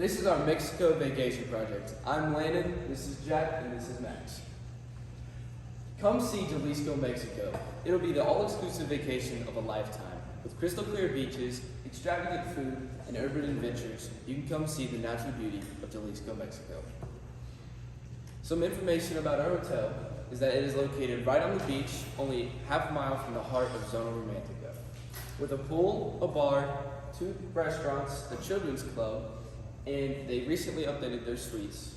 This is our Mexico vacation project. I'm Landon, this is Jack, and this is Max. Come see Jalisco, Mexico. It'll be the all-exclusive vacation of a lifetime. With crystal clear beaches, extravagant food, and urban adventures, you can come see the natural beauty of Jalisco, Mexico. Some information about our hotel is that it is located right on the beach, only half a mile from the heart of Zona Romantica. With a pool, a bar, 2 restaurants, a children's club, and they recently updated their suites.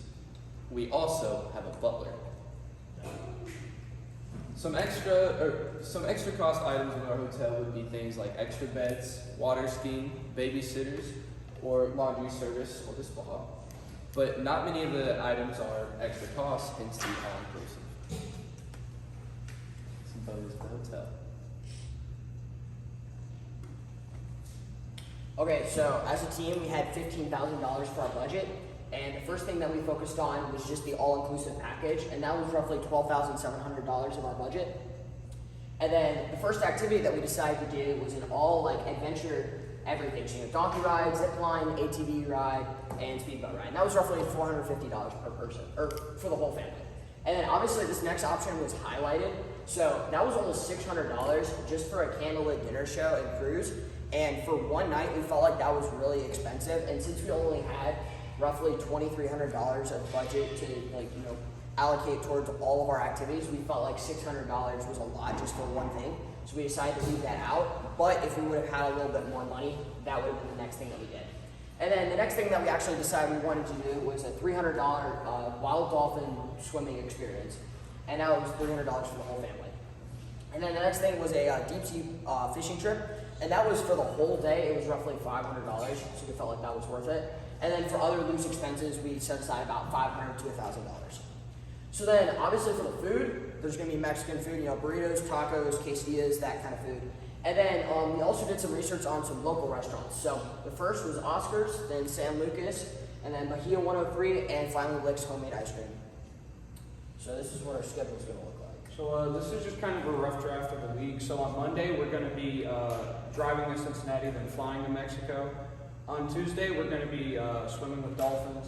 We also have a butler. Some extra cost items in our hotel would be things like extra beds, water skiing, babysitters, or laundry service, or the spa. But not many of the items are extra cost, hence the all-inclusive. Some photos of the hotel. Okay, so as a team, we had $15,000 for our budget, and the first thing that we focused on was just the all-inclusive package, and that was roughly $12,700 of our budget. And then the first activity that we decided to do was an all adventure everything. So donkey ride, zip line, ATV ride, and speedboat ride. And that was roughly $450 per person, or for the whole family. And then obviously this next option was highlighted. So that was almost $600 just for a candlelit dinner show and cruise. And for one night, we felt like that was really expensive. And since we only had roughly $2,300 of budget to allocate towards all of our activities, we felt like $600 was a lot just for one thing. So we decided to leave that out. But if we would have had a little bit more money, that would have been the next thing that we did. And then the next thing that we actually decided we wanted to do was a $300 wild dolphin swimming experience. And that was $300 for the whole family. And then the next thing was a deep sea fishing trip. And that was for the whole day. It was roughly $500, so we felt like that was worth it. And then for other loose expenses, we set aside about $500 to $1,000. So then, obviously for the food, there's going to be Mexican food, burritos, tacos, quesadillas, that kind of food. And then we also did some research on some local restaurants. So the first was Oscar's, then San Lucas, and then Bahia 103, and finally Lick's Homemade Ice Cream. So this is what our schedule is going to look like. So this is just kind of a rough draft of the week. So on Monday, we're going to be driving to Cincinnati, then flying to Mexico. On Tuesday, we're going to be swimming with dolphins.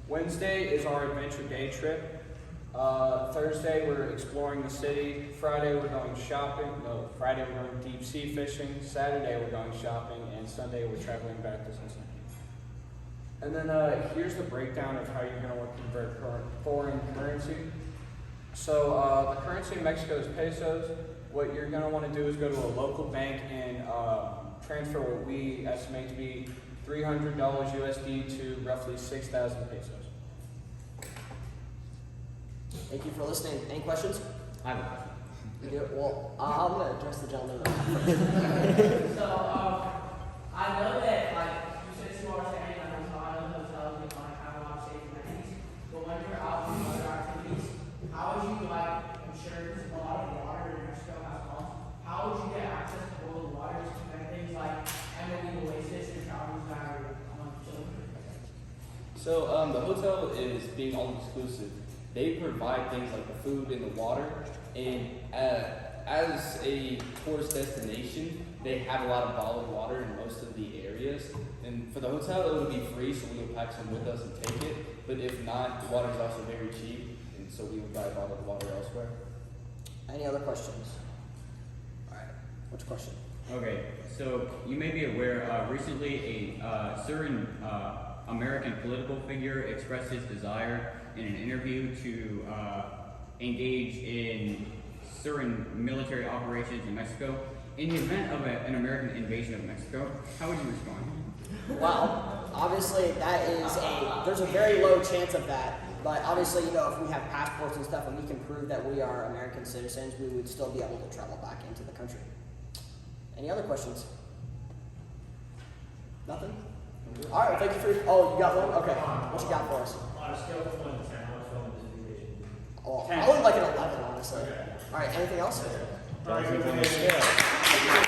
Wednesday is our adventure day trip. Thursday, we're exploring the city. Friday, we're going shopping. No, Friday, we're going deep sea fishing. Saturday, we're going shopping. And Sunday, we're traveling back to Cincinnati. And then here's the breakdown of how you're going to want to convert foreign currency. So the currency in Mexico is pesos. What you're going to want to do is go to a local bank and transfer what we estimate to be $300 USD to roughly 6,000 pesos. Thank you for listening. Any questions? I have a question. You do? Well, I'm going to address the gentleman. So, I know that, you said you are staying at a hotel. I know the hotels have a lot of safety amenities. But when you're out doing other activities, how would you, ensure, because a lot of water in Mexico has pumps, how would you get access to boiled water to prevent things like Emily Oasis and Calvin's Battery on children? So the hotel is being all-inclusive. They provide things like the food and the water, and as a tourist destination, they have a lot of bottled water in most of the areas. And for the hotel, it would be free, so we will pack some with us and take it. But if not, the water is also very cheap, and so we will buy bottled water elsewhere. Any other questions? All right. What's your question? Okay, so you may be aware, recently a certain American political figure expressed his desire in an interview to engage in certain military operations in Mexico. In the event of an American invasion of Mexico, how would you respond? Well, obviously there's a very low chance of that. But obviously, if we have passports and stuff and we can prove that we are American citizens, we would still be able to travel back into the country. Any other questions? Nothing? All right, thank you for you got one? Okay. What you got for us? On a scale of 1 to 10, how much fun was this vacation? Oh, I would like an 11, honestly. Okay. All right, anything else? All right, good.